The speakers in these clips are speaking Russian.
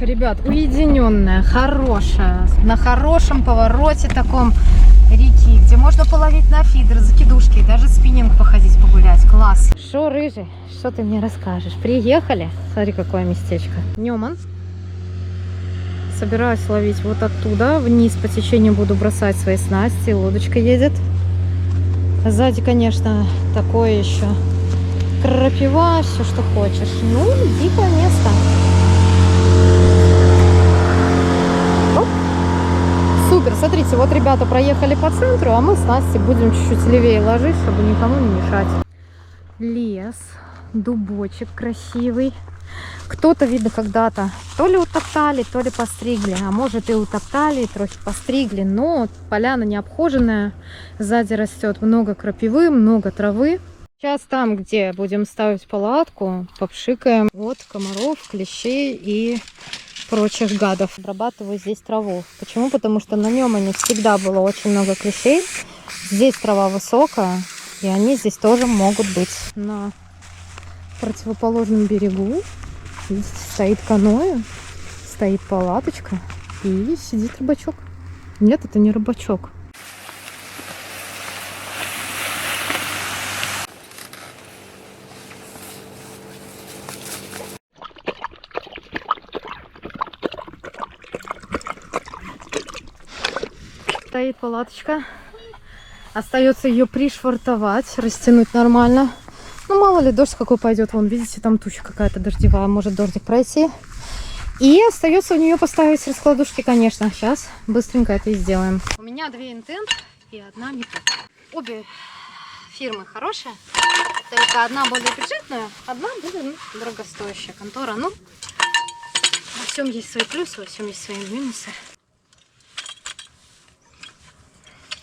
ребят, уединенная, хорошая, на хорошем повороте таком реки, где можно половить на фидер, закидушки, даже спиннинг походить, погулять. Класс. Шо, рыжий, что ты мне расскажешь? Приехали? Смотри, какое местечко. Нёман. Собираюсь ловить вот оттуда. Вниз по течению буду бросать свои снасти. Лодочка едет. Сзади, конечно, такое еще крапива, все, что хочешь. Ну, дикое место. Оп. Супер, смотрите, вот ребята проехали по центру, а мы с Настей будем чуть-чуть левее ложить, чтобы никому не мешать. Лес, дубочек красивый. Кто-то, видно, когда-то то ли утоптали, то ли постригли. А может, и утоптали, и трохи постригли. Но поляна не обхоженная. Сзади растет много крапивы, много травы. Сейчас там, где будем ставить палатку, попшикаем от комаров, клещей и прочих гадов. Обрабатываю здесь траву. Почему? Потому что на Нёмане всегда было очень много клещей. Здесь трава высокая, и они здесь тоже могут быть. На противоположном берегу, видите, стоит каноэ, стоит палаточка и сидит рыбачок. Нет, это не рыбачок. Стоит палаточка. Остается ее пришвартовать, растянуть нормально. Ну, мало ли, дождь какой пойдет. Вон, видите, там туча какая-то дождевая. Может дождик пройти. И остается у нее поставить раскладушки, конечно. Сейчас быстренько это и сделаем. У меня 2 Intent и 1 Мипо. Обе фирмы хорошие. Только одна более бюджетная, одна более дорогостоящая контора. Ну, во всем есть свои плюсы, во всем есть свои минусы.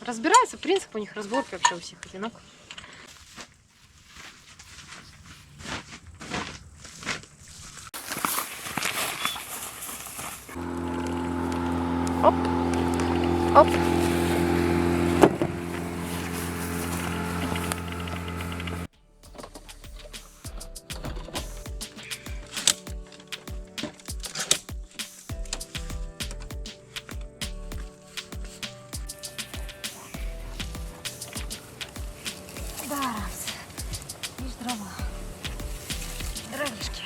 Разбирается, принцип у них разборки вообще у всех одинаковый. Оп, оп. Да, видишь, дрова. Дровишки.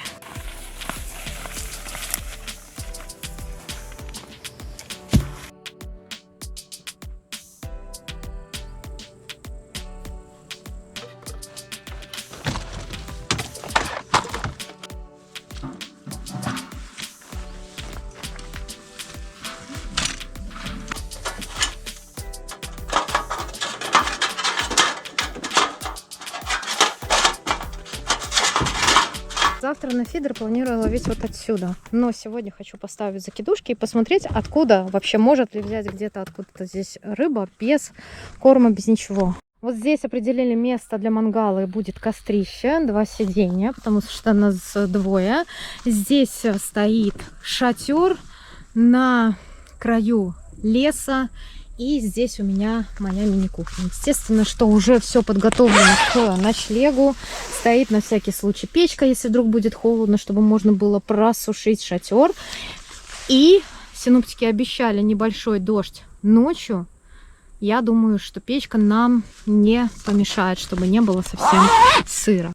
Завтра на фидер планирую ловить вот отсюда. Но сегодня хочу поставить закидушки и посмотреть, откуда вообще, может ли взять где-то откуда-то здесь рыба без корма, без ничего. Вот здесь определили место для мангала и будет кострище, 2 сиденья, потому что нас 2. Здесь стоит шатер на краю леса. И здесь у меня моя мини-кухня. Естественно, что уже все подготовлено к ночлегу. Стоит на всякий случай печка, если вдруг будет холодно, чтобы можно было просушить шатер. И синоптики обещали небольшой дождь ночью. Я думаю, что печка нам не помешает, чтобы не было совсем сыро.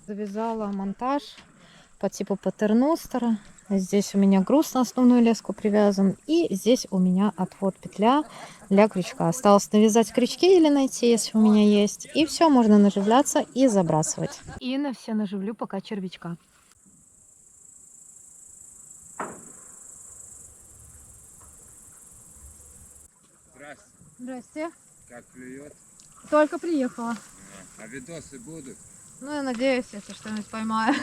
Завязала монтаж по типу патерностера. Здесь у меня груз на основную леску привязан. И здесь у меня отвод петля для крючка. Осталось навязать крючки или найти, если у меня есть. И все, можно наживляться и забрасывать. И на все наживлю пока червячка. Здрасте. Здрасте. Как клюет? Только приехала. А видосы будут? Ну, я надеюсь, если что-нибудь поймаю.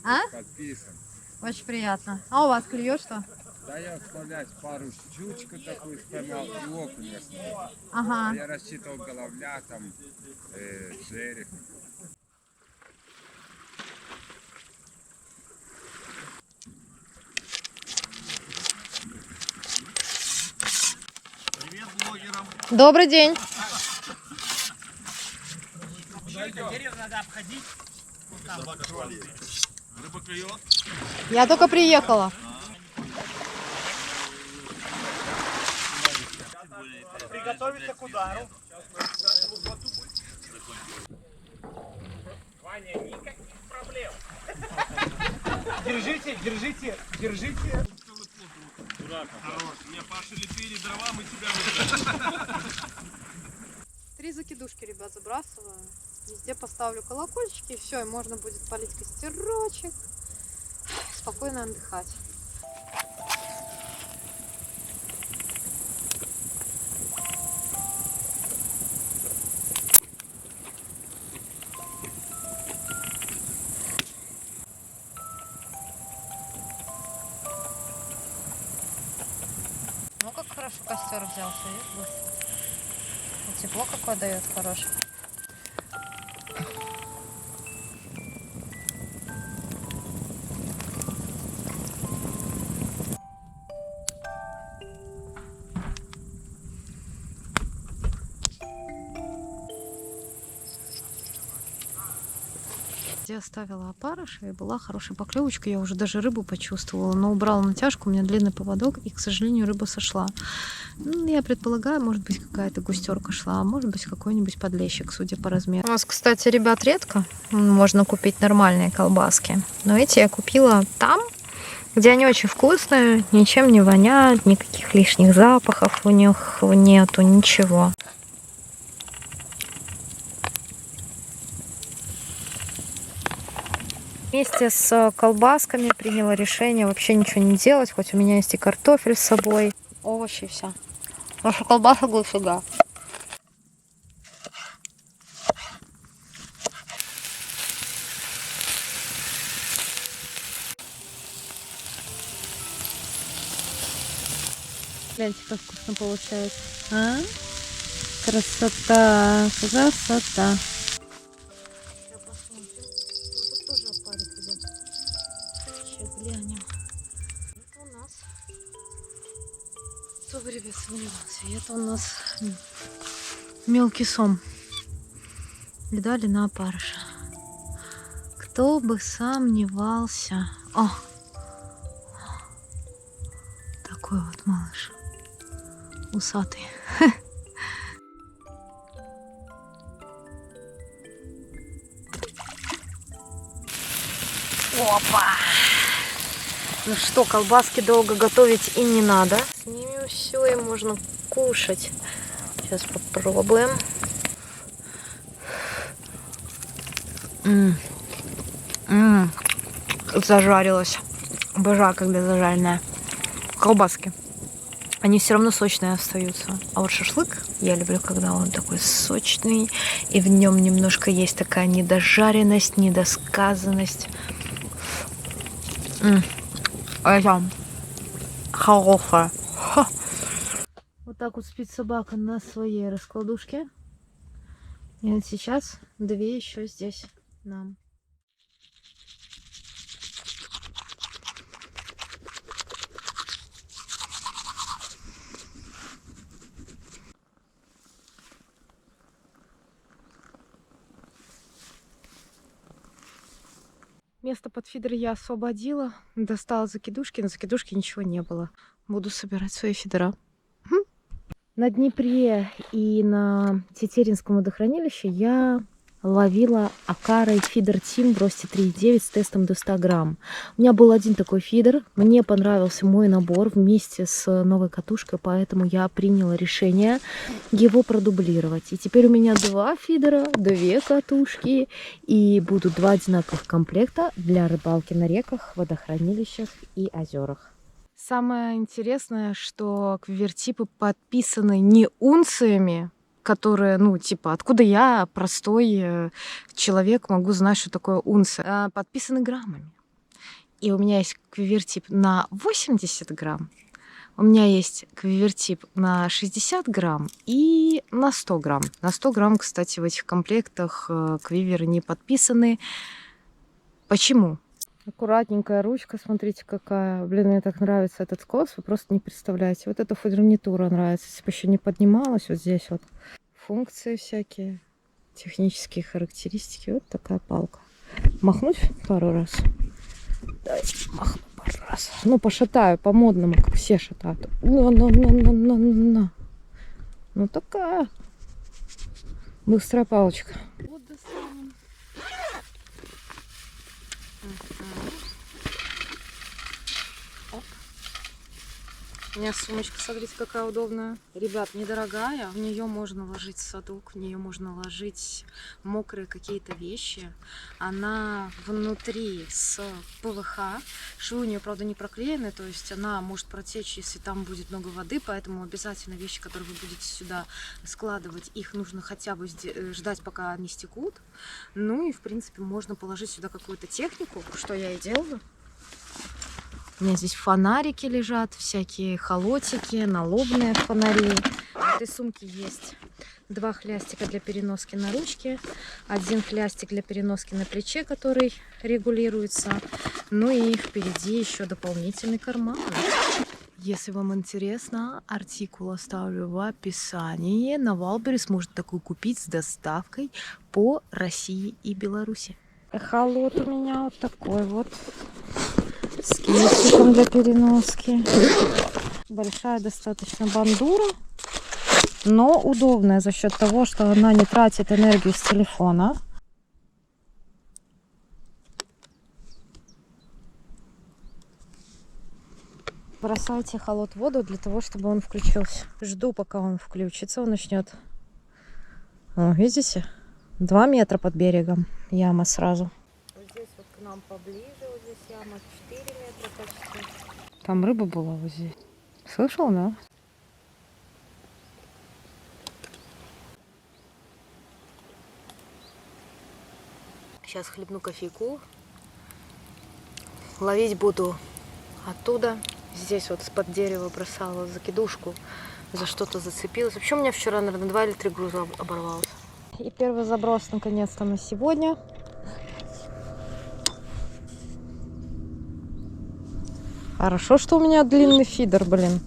А? Подписан. Очень приятно. А у вас клюет что? Да я вставлять пару щучку такую поймал и окунь снял. Ага. А я рассчитывал головля, там, жерех. Привет блогерам. Добрый день. Рыба клюет? Я только приехала. Приготовиться к удару. Ваня, никаких проблем. Держите, держите, держите. Дурак. Хорош. Мне Паша лепили дрова, мы тебя выбрали. 3 закидушки, ребят, забрасываю. Везде поставлю колокольчики, и все, и можно будет полить костерочек. Спокойно отдыхать. Ну как хорошо костер взялся, видишь? Тепло какое дает хорошее. Я оставила опарыша, и была хорошая поклевочка. Я уже даже рыбу почувствовала, но убрала натяжку, у меня длинный поводок, и, к сожалению, рыба сошла. Ну, я предполагаю, может быть, какая-то густерка шла, а может быть, какой-нибудь подлещик, судя по размеру. У нас, кстати, ребят, редко можно купить нормальные колбаски, но эти я купила там, где они очень вкусные, ничем не воняют, никаких лишних запахов у них нету, ничего. Вместе с колбасками приняла решение вообще ничего не делать, хоть у меня есть и картофель с собой, овощи и все. Наша колбаса будет сюда. Гляньте, как вкусно получается. А? Красота, красота. Глянем. Это у нас. Что, ребят, сваливался? Это у нас мелкий сом. Видали на опарыша. Кто бы сомневался. О! Такой вот малыш. Усатый. Опа! Ну что, колбаски долго готовить и не надо. С ними все, и можно кушать. Сейчас попробуем. Зажарилась. Обожаю, когда зажаренная. Колбаски. Они все равно сочные остаются. А вот шашлык я люблю, когда он такой сочный. И в нем немножко есть такая недожаренность, недосказанность. Это хорошая. Вот так вот спит собака на своей раскладушке. И вот сейчас 2 еще здесь нам. Место под фидер я освободила, достала закидушки, на закидушке ничего не было. Буду собирать свои фидера. На Днепре и на Тетеринском водохранилище я ловила акарой фидер Team в росте 3,9 с тестом до 100 грамм. У меня был один такой фидер, мне понравился мой набор вместе с новой катушкой, поэтому я приняла решение его продублировать. И теперь у меня 2 фидера, 2 катушки, и будут 2 одинаковых комплекта для рыбалки на реках, водохранилищах и озерах. Самое интересное, что квивертипы подписаны не унциями, которые, ну, типа, откуда я, простой человек, могу знать, что такое унция, подписаны граммами. И у меня есть квивертип на 80 грамм, у меня есть квивертип на 60 грамм и на 100 грамм. На 100 грамм, кстати, в этих комплектах квиверы не подписаны. Почему? Аккуратненькая ручка, смотрите какая. Блин, мне так нравится этот скос, вы просто не представляете. Вот эта фурнитура нравится, если бы еще не поднималась вот здесь вот. Функции всякие, Технические характеристики. Вот такая палка. Махнуть пару раз. Дай, махну пару раз. Ну, пошатаю по-модному, как все шатают. На. Ну, такая быстрая палочка. Вот достанем. У меня сумочка, смотрите, какая удобная. Ребят, недорогая. В нее можно ложить садок, в нее можно ложить мокрые какие-то вещи. Она внутри с ПВХ. Швы у нее, правда, не проклеены, то есть она может протечь, если там будет много воды, поэтому обязательно вещи, которые вы будете сюда складывать, их нужно хотя бы ждать, пока они стекут. Ну и, в принципе, можно положить сюда какую-то технику, что я и делаю. У меня здесь фонарики лежат, всякие холотики, налобные фонари. В этой сумке есть 2 хлястика для переноски на ручке, 1 хлястик для переноски на плече, который регулируется. Ну и впереди еще дополнительный карман. Если вам интересно, артикул оставлю в описании. На Валберес можно такую купить с доставкой по России и Беларуси. Холот у меня вот такой вот. С кейсиком для переноски. Большая достаточно бандура, но удобная за счет того, что она не тратит энергию с телефона. Бросайте холод в воду для того, чтобы он включился. Жду, пока он включится, он начнет. О, видите? 2 метра под берегом. Яма сразу. Вот здесь вот к нам поближе, вот здесь яма 4 метра почти. Там рыба была вот здесь. Слышал, да? Сейчас хлебну кофейку. Ловить буду оттуда. Здесь вот из-под дерева бросала закидушку. За что-то зацепилась. Вообще у меня вчера, наверное, 2 или 3 груза оборвалось. И первый заброс наконец-то на сегодня. Хорошо, что у меня длинный фидер, блин.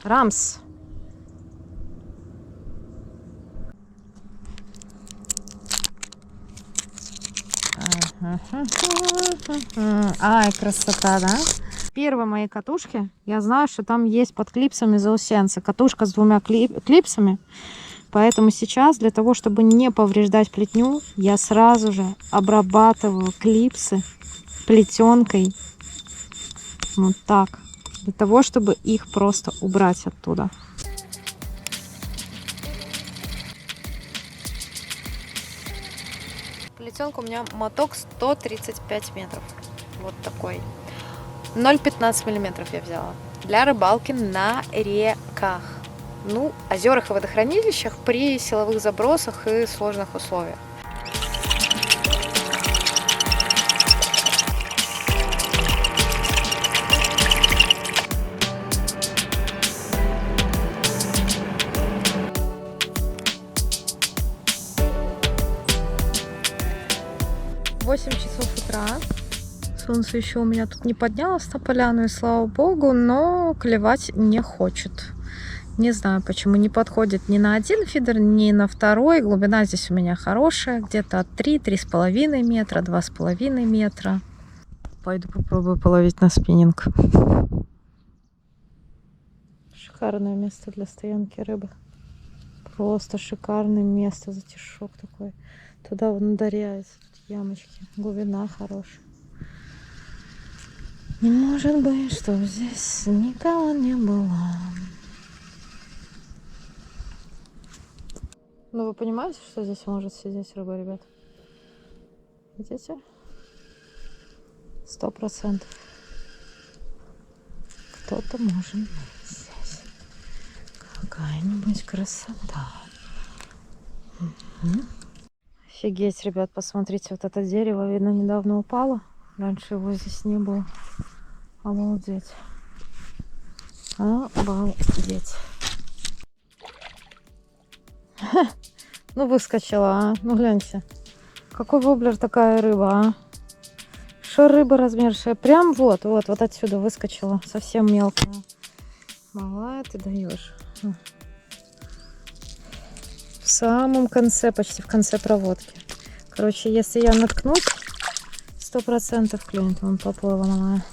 Рамс. Ай, красота, да? Первой моей катушки я знаю, что там есть под клипсами заусенцы. Катушка с 2 клипсами. Поэтому сейчас, для того, чтобы не повреждать плетню, я сразу же обрабатываю клипсы плетенкой. Вот так. Для того, чтобы их просто убрать оттуда. Плетенка у меня моток 135 метров. Вот такой. 0,15 миллиметров я взяла. Для рыбалки на реках. Ну, озерах и водохранилищах при силовых забросах и сложных условиях. В 8 часов утра. Солнце еще у меня тут не поднялось на поляну, и слава богу, но клевать не хочет. Не знаю, почему не подходит ни на один фидер, ни на второй. Глубина здесь у меня хорошая, где-то от 3-3,5 метра, 2,5 метра. Пойду попробую половить на спиннинг. Шикарное место для стоянки рыбы. Просто шикарное место, затишок такой. Туда вон ударяется, тут ямочки, глубина хорошая. Не может быть, что здесь никого не было. Ну, вы понимаете, что здесь может сидеть рыба, ребят? Видите? 100%. Кто-то может быть здесь. Какая-нибудь красота. Офигеть, ребят, посмотрите, вот это дерево, видно, недавно упало. Раньше его здесь не было. Обалдеть. Обалдеть. Ну, выскочила, а. Ну, гляньте. Какой воблер, такая рыба, а. Что рыба размершая? Прям вот отсюда выскочила. Совсем мелкая. Малая ты даешь. самом конце, почти в конце проводки. Короче, если я наткнусь, 100% клюнет. Вон поплыла малая.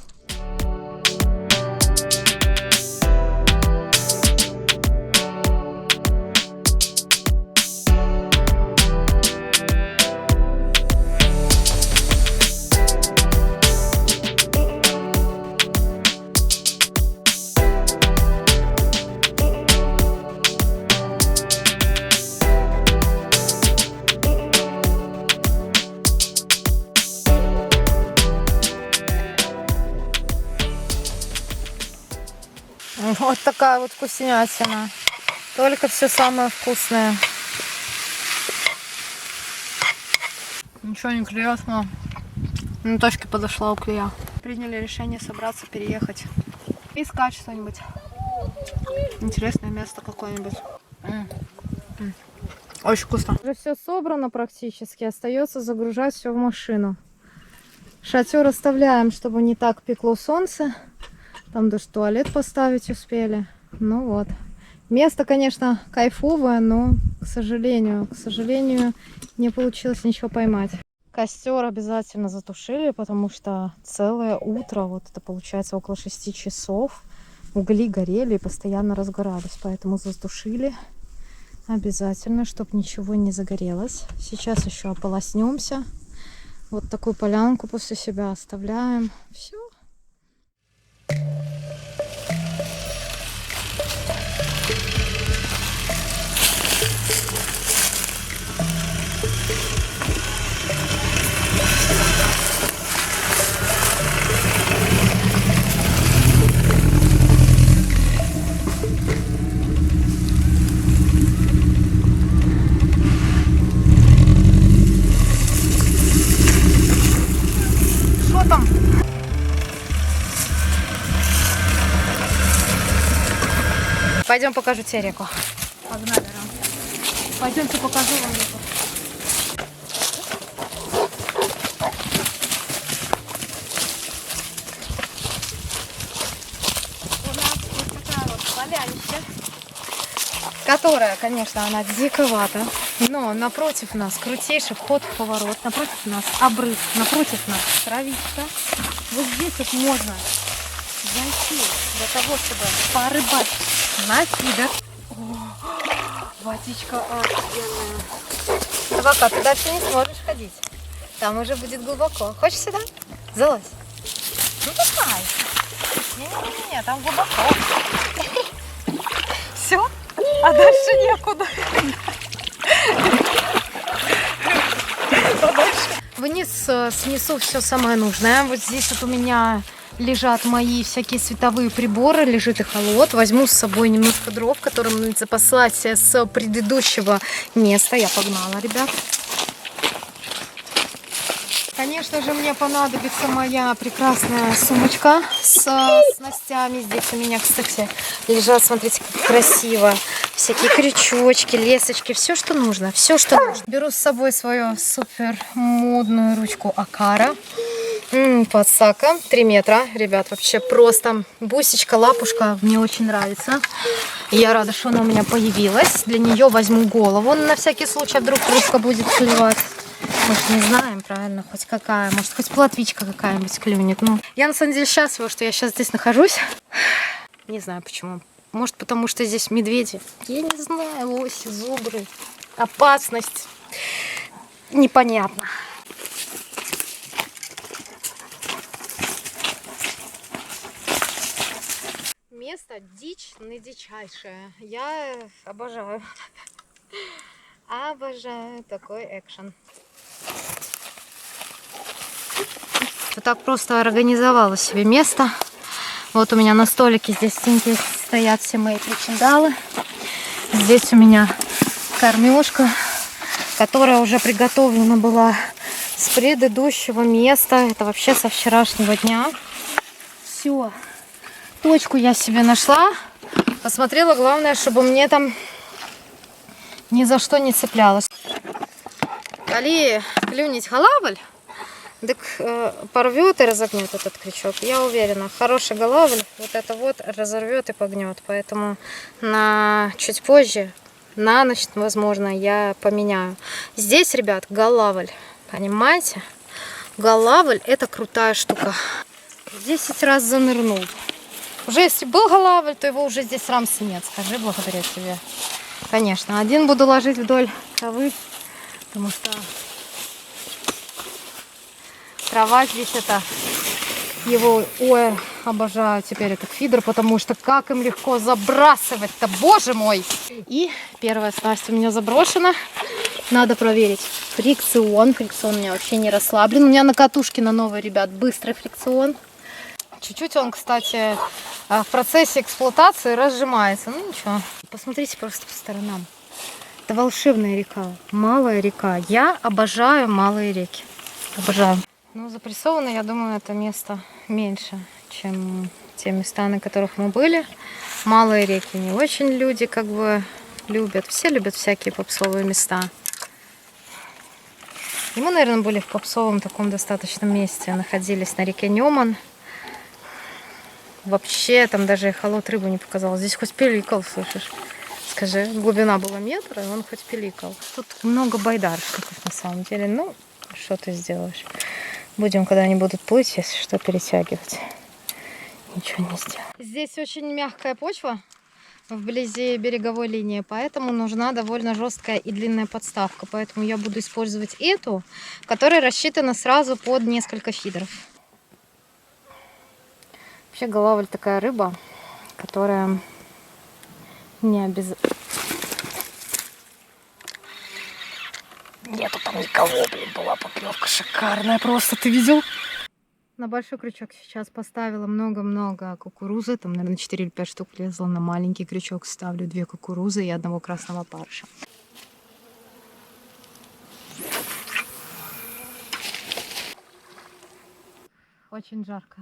Вот такая вот вкуснятина. Только все самое вкусное. Ничего не клюет, но на точке подошла у клея. Приняли решение собраться, переехать. Искать что-нибудь. Интересное место какое-нибудь. Очень вкусно. Уже все собрано практически. Остается загружать все в машину. Шатер оставляем, чтобы не так пекло солнце. Там даже туалет поставить успели. Ну вот. Место, конечно, кайфовое, но, к сожалению, не получилось ничего поймать. Костер обязательно затушили, потому что целое утро, вот это получается около 6 часов, угли горели и постоянно разгорались. Поэтому затушили обязательно, чтобы ничего не загорелось. Сейчас еще ополоснемся. Вот такую полянку после себя оставляем. Все. Что там? Пойдем покажу тебе реку. Погнали, Ром. Пойдемте покажу вам реку. У нас вот такая вот полянища, которая, конечно, она диковата, но напротив нас крутейший вход в поворот, напротив нас обрыв, напротив нас травичка. Вот здесь вот можно зайти для того, чтобы порыбачить на фидер. Водичка офигенная. Пока ты дальше не сможешь ходить. Там уже будет глубоко. Хочешь сюда? Залазь. Ну давай. Не-не-не, там глубоко. Все? А дальше некуда. Вниз снесу все самое нужное. Вот здесь вот у меня лежат мои всякие световые приборы, лежит эхолот. Возьму с собой немножко дров, которым надо запаслать с предыдущего места. Я погнала, ребят. Конечно же, мне понадобится моя прекрасная сумочка с снастями. Здесь у меня, кстати, лежат, смотрите, как красиво. Всякие крючочки, лесочки, все, что нужно. Все, что нужно. Беру с собой свою супер модную ручку Акара. Подсака, 3 метра, ребят, вообще просто бусечка, лапушка, мне очень нравится. Я рада, что она у меня появилась. Для нее возьму голову на всякий случай, вдруг рыбка будет клевать. Может, не знаем, правильно, хоть какая, может, хоть плотвичка какая-нибудь клюнет. Ну, я на самом деле счастлива, что я сейчас здесь нахожусь. Не знаю почему. Может, потому что здесь медведи. Я не знаю, лоси, зубры. Опасность. Непонятно. Место дичь наидичайшее. Я обожаю. Обожаю такой экшен. Вот так просто организовала себе место. Вот у меня на столике здесь стенки стоят все мои причиндалы. Здесь у меня кормежка, которая уже приготовлена была с предыдущего места. Это вообще со вчерашнего дня. Все. Точку я себе нашла. Посмотрела, главное, чтобы мне там ни за что не цеплялась. Коли клюнуть халавль, так порвет и разогнет этот крючок. Я уверена, хороший голавль вот это вот разорвет и погнет. Поэтому на чуть позже На ночь, возможно, я поменяю. Здесь, ребят, голавль. Понимаете? Голавль — это крутая штука. 10 раз занырнул. Уже если был голавль, то его уже здесь рамса нет. Скажи, благодаря тебе. Конечно, один буду ложить вдоль травы, потому что трава здесь это его, ой, обожаю теперь этот фидер, потому что как им легко забрасывать-то, боже мой. И первая снасть у меня заброшена. Надо проверить фрикцион. Фрикцион у меня вообще не расслаблен. У меня на катушке на новой, ребят, быстрый фрикцион. Чуть-чуть он, кстати, в процессе эксплуатации разжимается. Ну ничего. Посмотрите просто по сторонам. Это волшебная река. Малая река. Я обожаю малые реки. Обожаю. Ну, запрессовано, я думаю, это место меньше, чем те места, на которых мы были. Малые реки не очень люди как бы любят. Все любят всякие попсовые места. И мы, наверное, были в попсовом таком достаточном месте. Находились на реке Неман. Вообще, там даже эхолот рыбу не показал. Здесь хоть пиликал, слышишь? Скажи, глубина была метра, и он хоть пиликал. Тут много байдарщиков на самом деле. Ну, что ты сделаешь? Будем, когда они будут плыть, если что, перетягивать. Ничего не сделаем. Здесь очень мягкая почва вблизи береговой линии, поэтому нужна довольно жесткая и длинная подставка. Поэтому я буду использовать эту, которая рассчитана сразу под несколько фидеров. Вообще голавль такая рыба, которая не обязательно... Нету там никого, блин, была поклевка шикарная просто, ты видел? На большой крючок сейчас поставила много-много кукурузы, там, наверное, 4 или 5 штук влезло. На маленький крючок ставлю 2 кукурузы и одного красного опарыша. Очень жарко.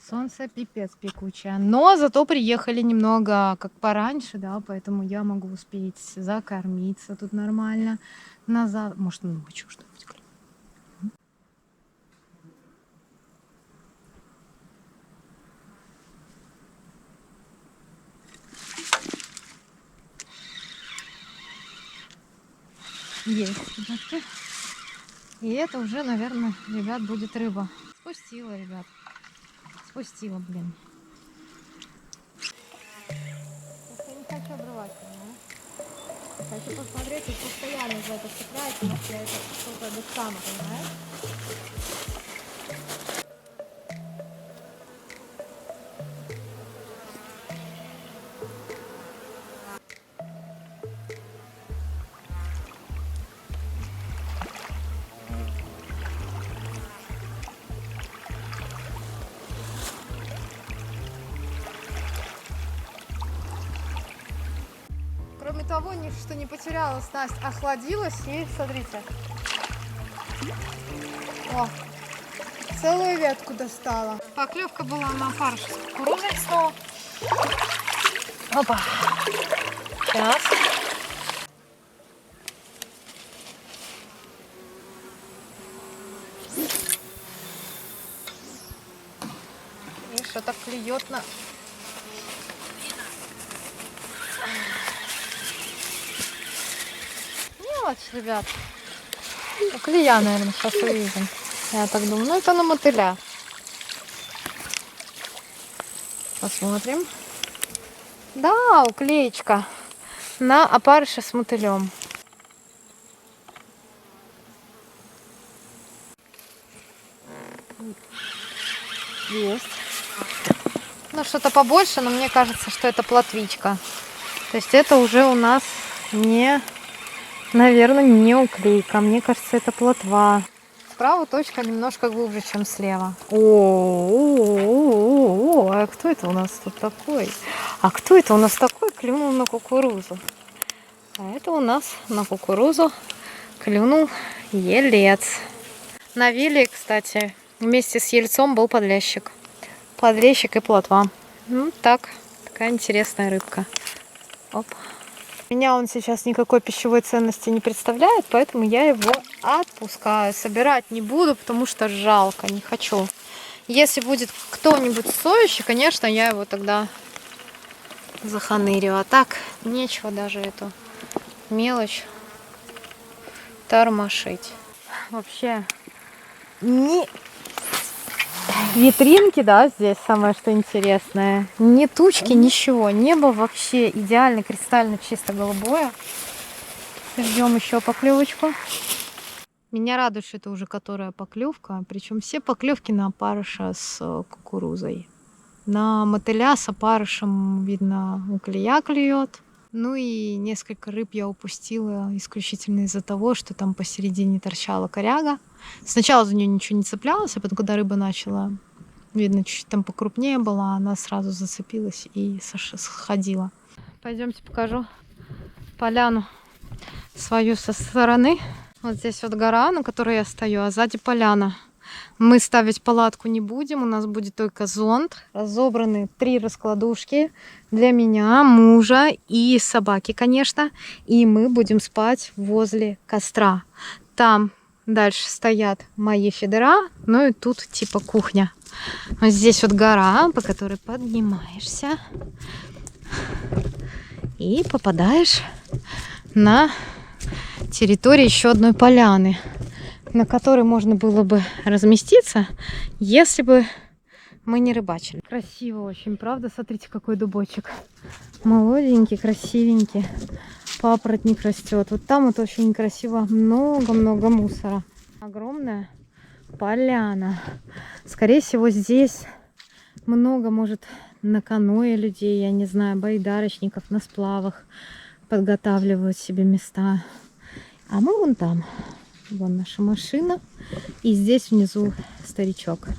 Солнце пипец пекучее. Но зато приехали немного как пораньше, да, поэтому я могу успеть закормиться тут нормально. Назад, может, ночью что-нибудь. Есть, ребятки. И это уже, наверное, ребят, будет рыба. Спустила, ребят. Спустила, блин. Я не хочу обрывать, понимаешь? Хочу посмотреть, и постоянно за это цепляется, если это что-то без сама, понимаешь? Кроме того, что не потеряла снасть, охладилась и, смотрите, о, целую ветку достала. Поклевка была на опарыш с кукурузой снова. Опа. Сейчас. И что-то клюет на... Мелочь, ребят. Клея, наверное, сейчас увидим. Я так думаю. Ну, это на мотыля. Посмотрим. Да, уклеечка на опарыша с мотылем. Есть. Ну, что-то побольше, но мне кажется, что это плотвичка. То есть это уже у нас не... Наверное, не уклейка. Мне кажется, это плотва. Справа точка немножко глубже, чем слева. О, а кто это у нас тут такой? А кто это у нас такой клюнул на кукурузу? А это у нас на кукурузу клюнул елец. На вилле, кстати, вместе с ельцом был подлещик. Подлещик и плотва. Ну, так, такая интересная рыбка. Оп. Меня он сейчас никакой пищевой ценности не представляет, поэтому я его отпускаю. Собирать не буду, потому что жалко, не хочу. Если будет кто-нибудь стоящий, конечно, я его тогда заханырю. А так нечего даже эту мелочь тормошить. Вообще ни витринки, да, здесь самое что интересное. Ни тучки, ничего. Небо вообще идеально, кристально чисто голубое. Ждем еще поклевочку. Меня радует, что это уже которая поклевка. Причем все поклевки на опарыша с кукурузой. На мотыля с опарышем, видно, уклея клюет. Ну и несколько рыб я упустила исключительно из-за того, что там посередине торчала коряга. Сначала за нее ничего не цеплялось, а потом, когда рыба начала, видно, чуть-чуть там покрупнее была, она сразу зацепилась и сходила. Пойдемте покажу поляну свою со стороны. Вот здесь вот гора, на которой я стою, а сзади поляна. Мы ставить палатку не будем, у нас будет только зонт. Разобраны 3 раскладушки для меня, мужа и собаки, конечно. И мы будем спать возле костра. Там дальше стоят мои фидера, ну и тут типа кухня. Вот здесь вот гора, по которой поднимаешься и попадаешь на территорию еще одной поляны, на которой можно было бы разместиться, если бы мы не рыбачили. Красиво очень, правда? Смотрите, какой дубочек. Молоденький, красивенький. Папоротник растет. Вот там вот очень красиво. Много-много мусора. Огромная поляна. Скорее всего, здесь много, может, на каноэ людей, я не знаю, байдарочников на сплавах подготавливают себе места. А мы вон там. Вон наша машина. И здесь внизу старичок.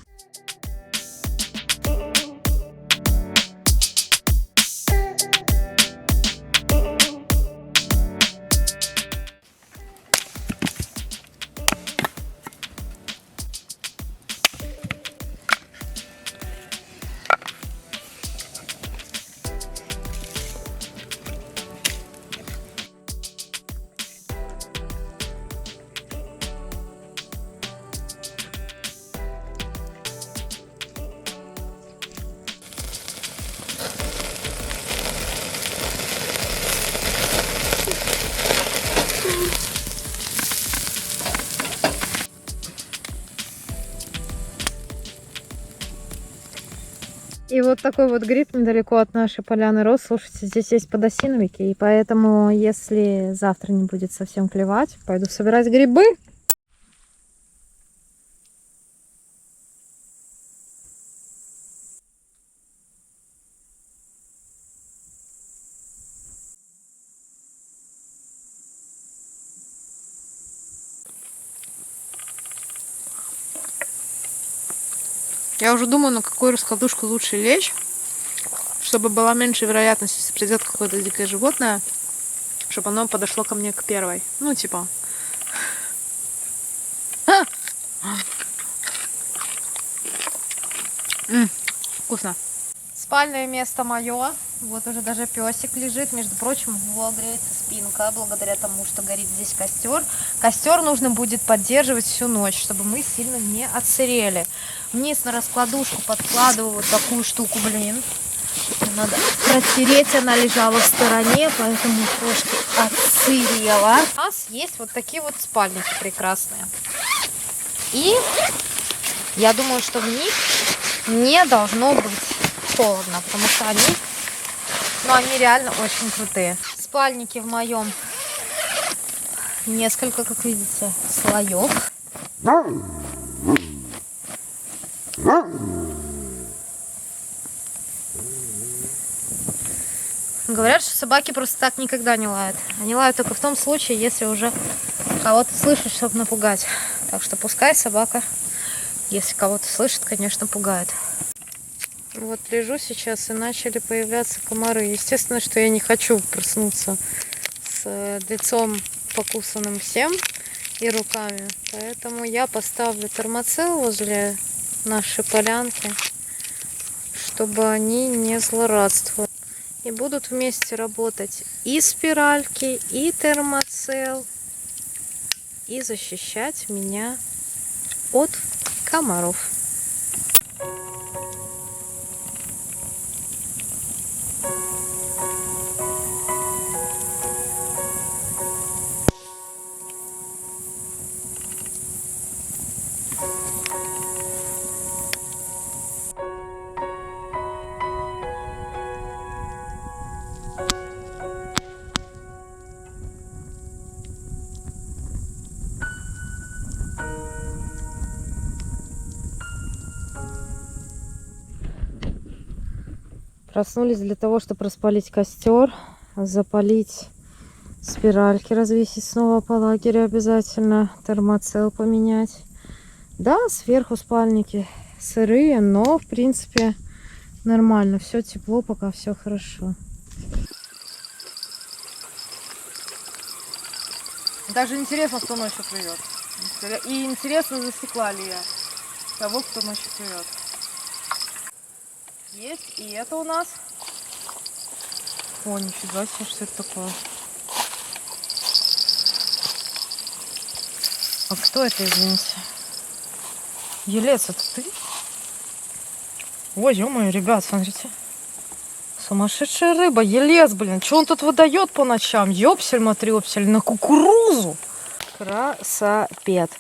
И вот такой вот гриб недалеко от нашей поляны рос. Слушайте, здесь есть подосиновики, и поэтому, если завтра не будет совсем клевать, пойду собирать грибы. Я уже думаю, на какую раскладушку лучше лечь, чтобы была меньше вероятность, если придет какое-то дикое животное, чтобы оно подошло ко мне к первой. Ну, типа. Вкусно. Спальное место мое. Вот уже даже песик лежит. Между прочим, у него греется спинка, благодаря тому, что горит здесь костер. Костер нужно будет поддерживать всю ночь, чтобы мы сильно не отсырели. Вниз на раскладушку подкладываю вот такую штуку, блин. Надо протереть, она лежала в стороне, поэтому трошки отсырела. У нас есть вот такие вот спальники прекрасные. И я думаю, что в них не должно быть холодно, потому что они реально очень крутые. Спальники в моем несколько, как видите, слоев. Говорят, что собаки просто так никогда не лают. Они лают только в том случае, если уже кого-то слышат, чтобы напугать. Так что пускай собака, если кого-то слышит, конечно, пугает. Вот лежу сейчас, и начали появляться комары. Естественно, что я не хочу проснуться с лицом покусанным всем и руками. Поэтому я поставлю термоцел возле нашей полянки, чтобы они не злорадствовали. И будут вместе работать и спиральки, и термоцел, и защищать меня от комаров. Проснулись для того, чтобы распалить костер, запалить спиральки, развесить снова по лагерю обязательно, термоцел поменять. Да, сверху спальники сырые, но в принципе нормально. Все тепло, пока все хорошо. Даже интересно, кто ночью плывет. И интересно, засекла ли я того, кто ночью плывет. Есть, и это у нас. О, нифига себе, что это такое? А кто это, извините? Елец, это ты? Ой, ё-моё, ребят, смотрите. Сумасшедшая рыба, елец, блин. Что он тут выдает по ночам? Ёпсель-матрёпсель, на кукурузу. Красапет.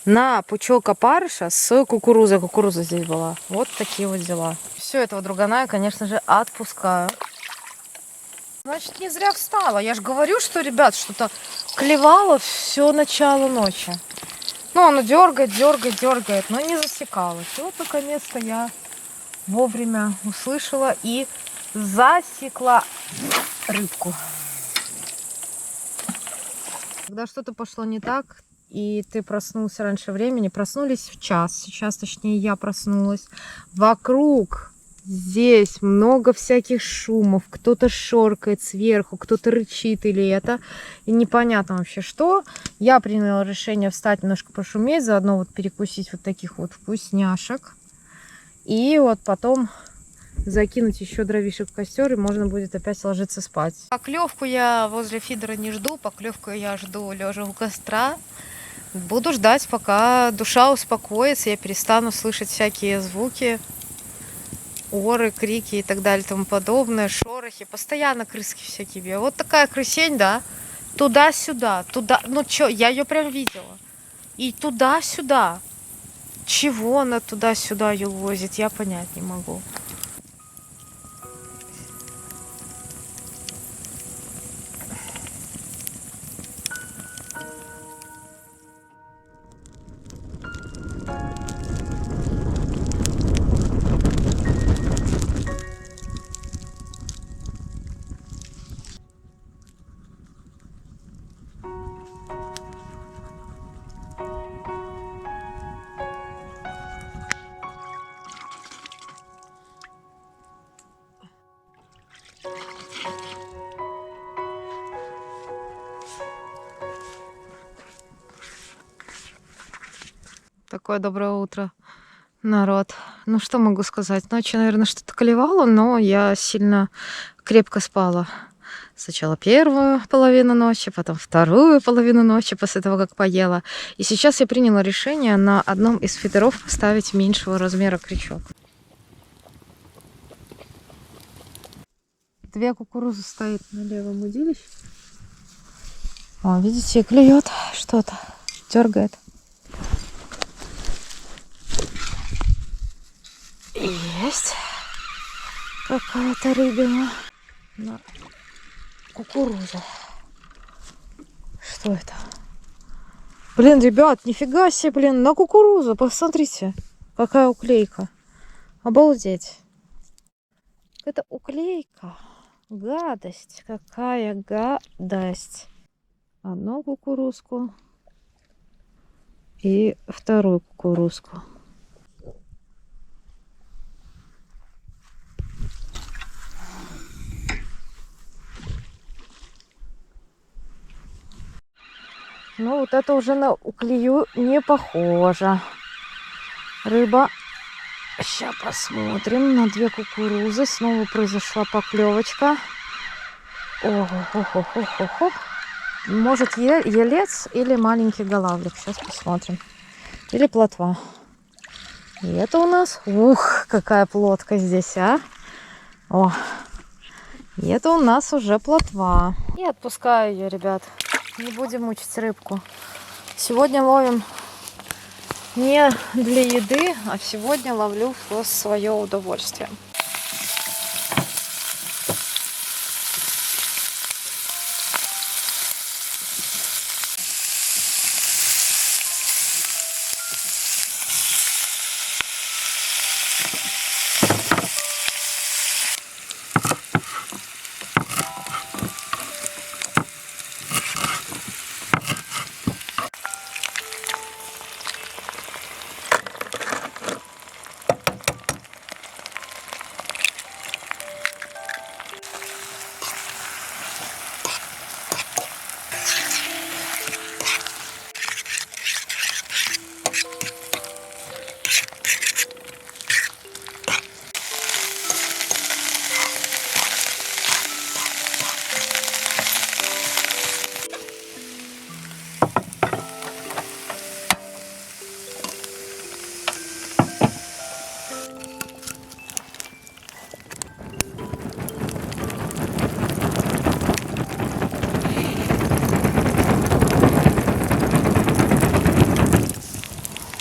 На пучок опарыша с кукурузой. Кукуруза здесь была. Вот такие вот дела. Все, этого другана я, конечно же, отпускаю. Значит, не зря встала. Я же говорю, что, ребят, что-то клевало все начало ночи. Ну, оно дергает, но не засекалось. И вот, наконец-то, я вовремя услышала и засекла рыбку. Когда что-то пошло не так, и ты проснулся раньше времени, проснулись в час, сейчас, точнее, я проснулась, вокруг здесь много всяких шумов, кто-то шоркает сверху, кто-то рычит или это, и непонятно вообще что. Я приняла решение встать, немножко пошуметь, заодно вот перекусить вот таких вот вкусняшек, и вот потом закинуть еще дровишек в костер, и можно будет опять ложиться спать. Поклевку я возле фидера не жду, поклевку я жду лежа у костра. Буду ждать, пока душа успокоится, я перестану слышать всякие звуки, оры, крики и так далее, тому подобное, шорохи, постоянно крыски всякие. Вот такая крысень, да, туда-сюда, туда, ну чё, я ее прям видела. И туда-сюда. Чего она туда-сюда ее возит, я понять не могу. Такое доброе утро, народ. Ну, что могу сказать? Ночью, наверное, что-то клевало, но я сильно крепко спала. Сначала первую половину ночи, потом вторую половину ночи после того, как поела. И сейчас я приняла решение на одном из фидеров поставить меньшего размера крючок. Две кукурузы стоит на левом удилище. О, видите, клюет что-то, дергает. Есть какая-то рыбина на кукурузу. Что это? Блин, ребят, нифига себе, блин, на кукурузу. Посмотрите, какая уклейка. Обалдеть. Это уклейка. Гадость. Какая гадость. Одну кукурузку и вторую кукурузку. Ну, вот это уже на уклею не похоже. Рыба. Сейчас посмотрим. На две кукурузы снова произошла поклевочка. Ого-го-го-го-го. Может, елец или маленький голавлик. Сейчас посмотрим. Или плотва. И это у нас... Ух, какая плотка здесь, а. О. И это у нас уже плотва. И отпускаю ее, ребят. Не будем мучить рыбку. Сегодня ловим не для еды, а сегодня ловлю в свое удовольствие.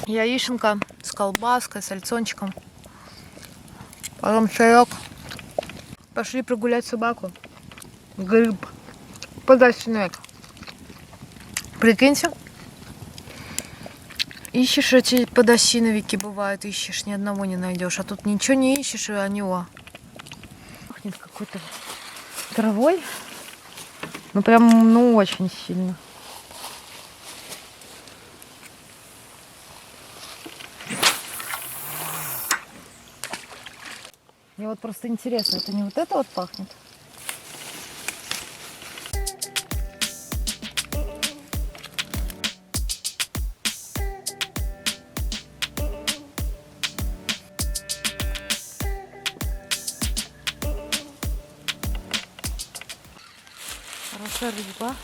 Яишенка с колбаской, с сальцончиком. Потом чаек. Пошли прогулять собаку. Гриб. Подосиновик. Прикиньте. Ищешь эти подосиновики, бывает, ищешь, ни одного не найдешь. А тут ничего не ищешь, и они пахнет какой-то травой. Ну прям, ну очень сильно. Мне вот просто интересно, это не вот это вот пахнет? Хорошая рыба.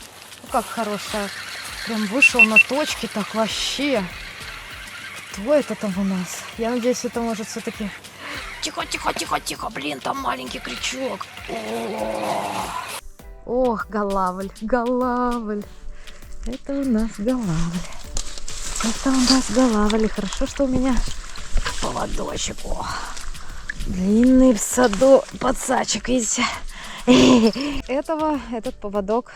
Ну как хорошая. Прям вышел на точке так вообще. Кто это там у нас? Я надеюсь, это может все-таки... Тихо, тихо, тихо, тихо, блин, там маленький крючок. Ох, голавль, голавль. Это у нас голавль. Это у нас голавль. Хорошо, что у меня поводочек. О, длинный в саду подсачек, видите? Этот поводок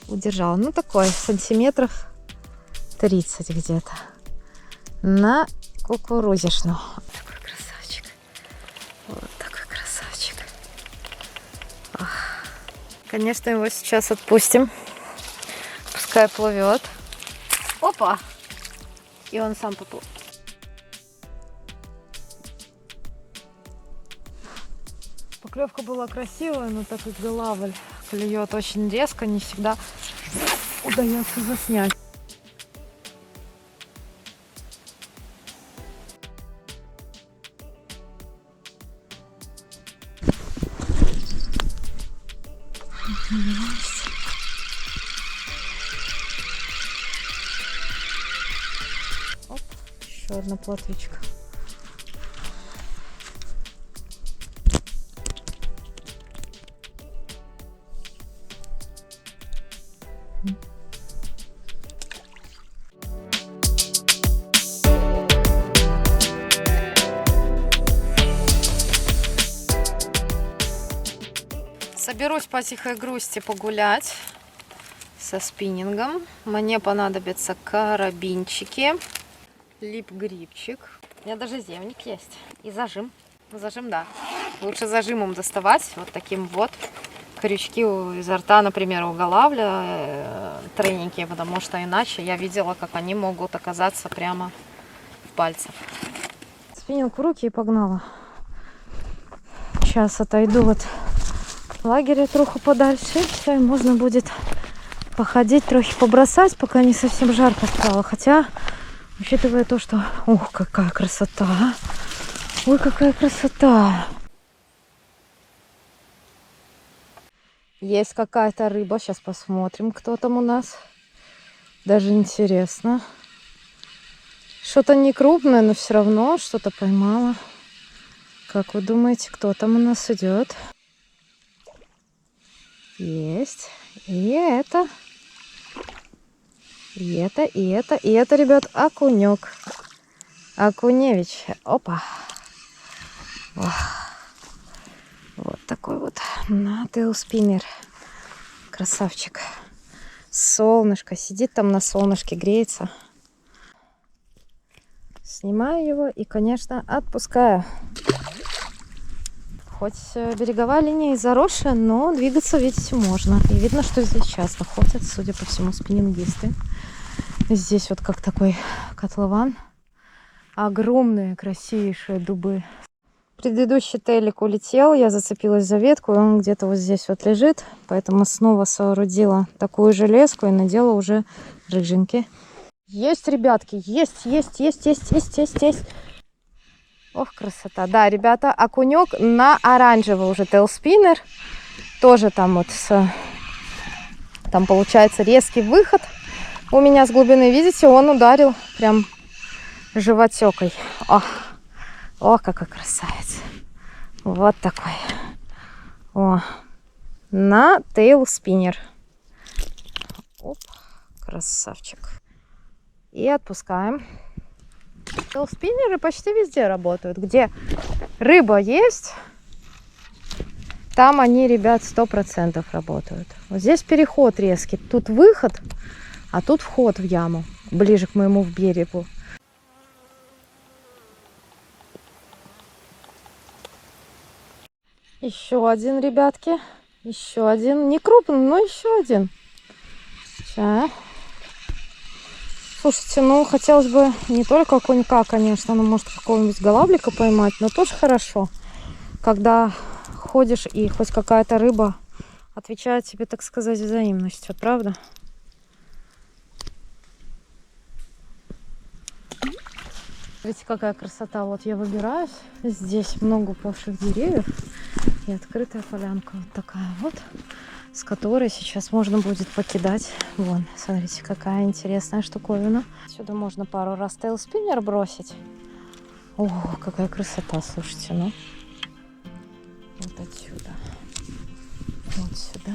удержал. Ну, такой, сантиметров 30 где-то. На кукурузишну. Такой красавчик. Вот такой красавчик. Ох. Конечно, его сейчас отпустим. Пускай плывет. Опа! И он сам поплыл. Поклевка была красивая, но так как голавль клюет очень резко, не всегда удается заснять. Оп, еще одна плотвичка. Соберусь по тихой грусти погулять со спиннингом. Мне понадобятся карабинчики, лип-грибчик. У меня даже земник есть. И зажим. Зажим, да. Лучше зажимом доставать. Вот таким вот. Крючки изо рта, например, у голавля тройненькие, потому что иначе я видела, как они могут оказаться прямо в пальцах. Спиннинг в руки и погнала. Сейчас отойду от лагеря троху подальше. Все, и можно будет походить, трохи побросать, пока не совсем жарко стало. Хотя, учитывая то, что... Ух, какая красота! А? Ой, какая красота! Есть какая-то рыба. Сейчас посмотрим, кто там у нас. Даже интересно. Что-то не крупное, но все равно что-то поймала. Как вы думаете, кто там у нас идет? Есть. И это, ребят, окунек. Окуневич. Опа. Вот такой вот на тейлспиннер. Красавчик. Солнышко. Сидит там на солнышке, греется. Снимаю его и, конечно, отпускаю. Хоть береговая линия и заросшая, но двигаться, видите, можно. И видно, что здесь часто ходят, судя по всему, спиннингисты. Здесь вот как такой котлован. Огромные, красивейшие дубы. Предыдущий тейлик улетел, я зацепилась за ветку, и он где-то вот здесь вот лежит. Поэтому снова соорудила такую же леску и надела уже рыженьки. Есть, ребятки, есть. Ох, красота. Да, ребята, окунек на оранжевый уже тейлспиннер. Тоже там вот там получается резкий выход. У меня с глубины, видите, он ударил прям животекой. О, какой красавец. Вот такой. О, на тейлспиннер. Оп, красавчик. И отпускаем. Спиннеры почти везде работают. Где рыба есть, там они, ребят, 100% работают. Вот здесь переход резкий. Тут выход, а тут вход в яму, ближе к моему берегу. Еще один, ребятки. Еще один. Не крупный, но еще один. Сейчас. Слушайте, ну хотелось бы не только окунька, конечно, но может какого-нибудь голавлика поймать, но тоже хорошо, когда ходишь и хоть какая-то рыба отвечает тебе, так сказать, взаимностью, правда? Видите, какая красота. Вот я выбираюсь. Здесь много упавших деревьев и открытая полянка вот такая вот, с которой сейчас можно будет покидать. Вон, смотрите, какая интересная штуковина. Сюда можно пару раз тейлспиннер бросить. О, какая красота, слушайте, ну. Вот отсюда. Вот сюда.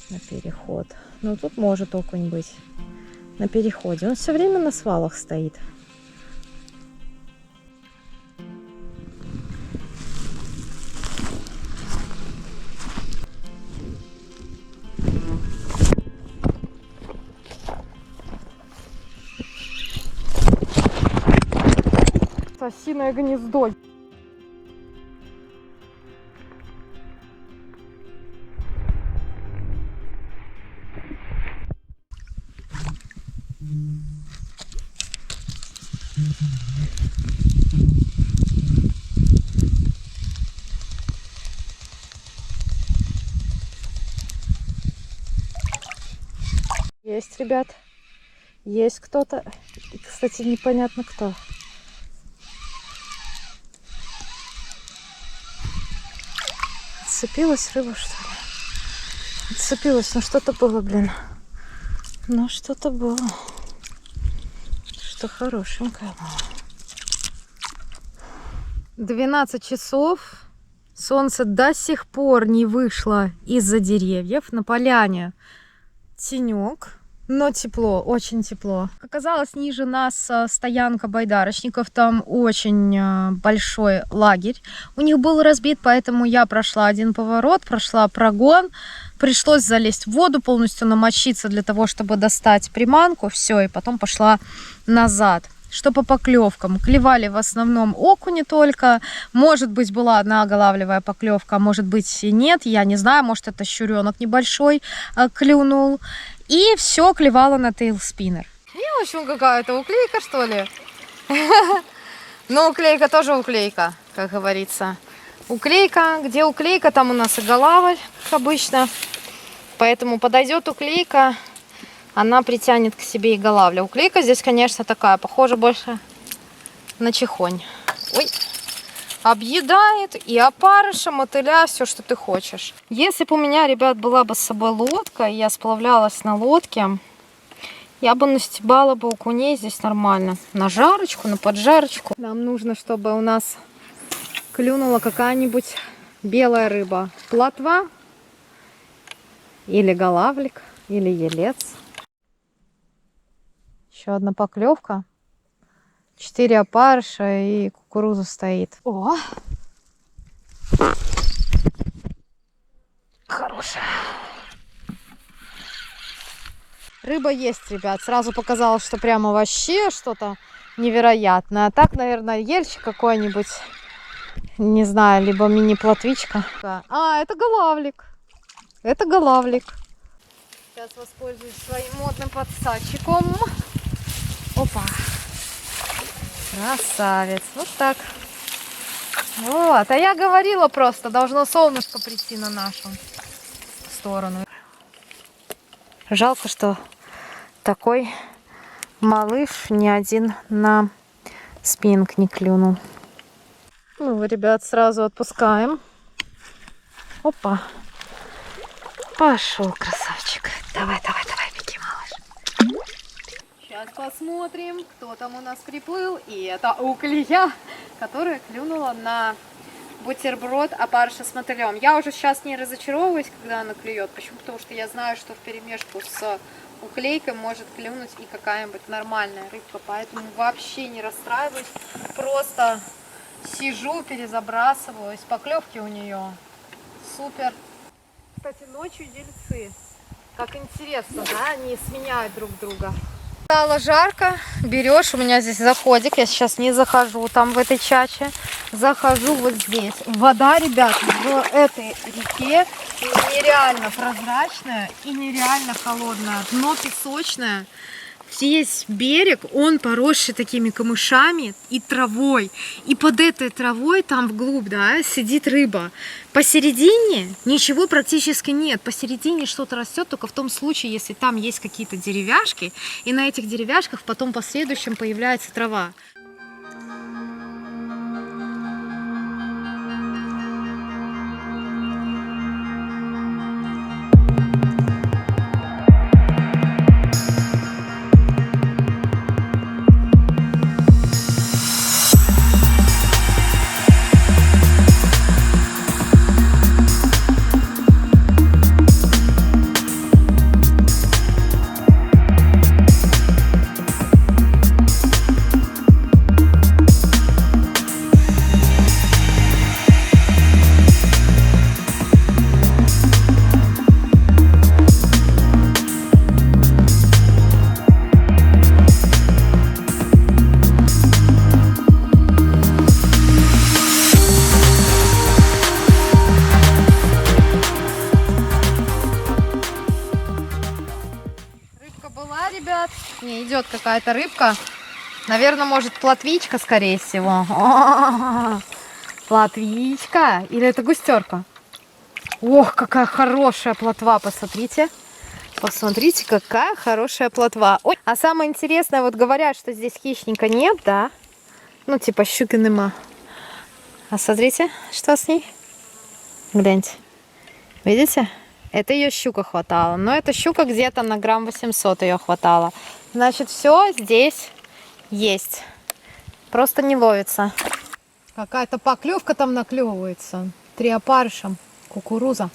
На переход. Ну, тут может окунь быть. На переходе. Он все время на свалах стоит. Осиное гнездо. Есть, ребят. Есть кто-то. Кстати, непонятно кто. Отцепилась рыба, что ли? Отцепилась, но что-то было, блин. Ну, что-то было. Что хорошенькое было. 12 часов. Солнце до сих пор не вышло из-за деревьев. На поляне тенек, но тепло, очень тепло. Оказалось, ниже нас стоянка байдарочников. Там очень большой лагерь. У них был разбит, поэтому я прошла один поворот, прошла прогон. Пришлось залезть в воду, полностью намочиться для того, чтобы достать приманку. Все, и потом пошла назад. Что по поклевкам? Клевали в основном окуни только. Может быть, была одна оголавливая поклевка, может быть и нет. Я не знаю, может это щуренок небольшой клюнул. И все клевало на тейлспиннер. Не очень какая-то уклейка, что ли? Но уклейка тоже уклейка, как говорится. Уклейка, где уклейка, там у нас и голавль, как обычно. Поэтому подойдет уклейка, она притянет к себе и голавля. Уклейка здесь, конечно, такая, похожа больше на чехонь. Ой, объедает и опарыша, мотыля, все, что ты хочешь. Если бы у меня, ребят, была бы с собой лодка, и я сплавлялась на лодке, я бы настебала бы окуней здесь нормально. На жарочку, на поджарочку. Нам нужно, чтобы у нас клюнула какая-нибудь белая рыба. Плотва или голавлик, или елец. Еще одна поклевка. 4 опарыша и кукуруза стоит. О! Хорошая. Рыба есть, ребят. Сразу показалось, что прямо вообще что-то невероятное. А так, наверное, ельчик какой-нибудь. Не знаю, либо мини-плотвичка. А, это голавлик. Это голавлик. Сейчас воспользуюсь своим модным подсадчиком. Опа. Красавец. Вот так. Вот. А я говорила просто, должно солнышко прийти на нашу сторону. Жалко, что такой малыш ни один на спиннинг не клюнул. Ну, ребят, сразу отпускаем. Опа. Пошел, красавчик. Давай, давай, давай, беги, малыш. Сейчас посмотрим, кто там у нас приплыл. И это уклея, которая клюнула на бутерброд опарыша с мотылем. Я уже сейчас не разочаровываюсь, когда она клюет. Почему? Потому что я знаю, что вперемешку с уклейкой может клюнуть и какая-нибудь нормальная рыбка, поэтому вообще не расстраиваюсь, просто сижу, перезабрасываюсь, поклевки у нее супер. Кстати, ночью дельцы, как интересно, да, они сменяют друг друга. Стало жарко, берешь, у меня здесь заходик, я сейчас не захожу там в этой чаче, захожу вот здесь. Вода, ребят, в этой реке нереально прозрачная и нереально холодная, дно песочное. Весь берег, он поросший такими камышами и травой. И под этой травой, там вглубь, да, сидит рыба. Посередине ничего практически нет. Посередине что-то растет только в том случае, если там есть какие-то деревяшки. И на этих деревяшках потом в последующем появляется трава. Ребят, не идет какая-то рыбка, наверное, может плотвичка, скорее всего. О-о-о-о. Плотвичка или это густерка? Ох, какая хорошая плотва, посмотрите. Посмотрите, какая хорошая плотва. Ой. А самое интересное, вот говорят, что здесь хищника нет, да? Ну, типа щуки нема. А смотрите, что с ней? Гляньте. Видите? Это ее щука хватала. Но эта щука где-то на грамм 800 ее хватало. Значит, все здесь есть. Просто не ловится. Какая-то поклевка там наклевывается. 3 опарыша. Кукуруза.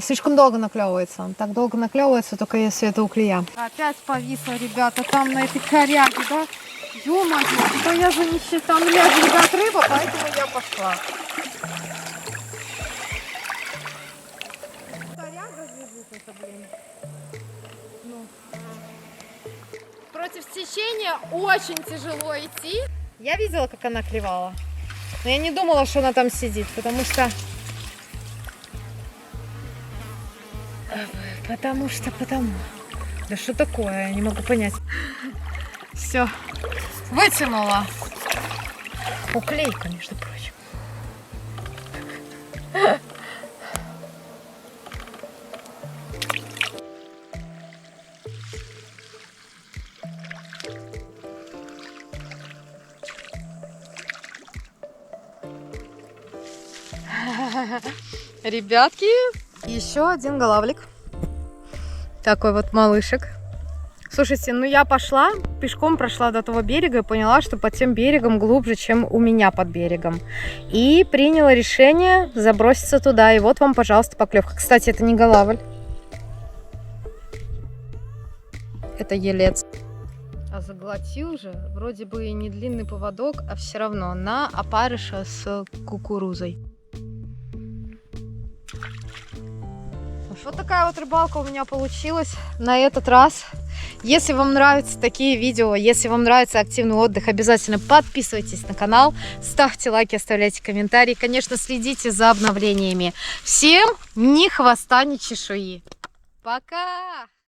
Слишком долго наклевывается. Так долго наклевывается, только если это уклея. Опять повисла, ребята, там на этой коряге, да? Ё-моё, что я за нищета. Там, ребят, рыба, поэтому я пошла. Против течения очень тяжело идти. Я видела, как она клевала. Но я не думала, что она там сидит, потому что... Да что такое? Я не могу понять. Все. Вытянула. Уклейка, между прочим. Ребятки, еще один голавлик. Такой вот малышек. Слушайте, ну я пошла, пешком прошла до того берега и поняла, что под тем берегом глубже, чем у меня под берегом. И приняла решение заброситься туда. И вот вам, пожалуйста, поклевка. Кстати, это не голавль. Это елец. А заглотил же, вроде бы и не длинный поводок, а все равно на опарыша с кукурузой. Вот такая вот рыбалка у меня получилась на этот раз. Если вам нравятся такие видео, если вам нравится активный отдых, обязательно подписывайтесь на канал, ставьте лайки, оставляйте комментарии. Конечно, следите за обновлениями. Всем ни хвоста, ни чешуи. Пока!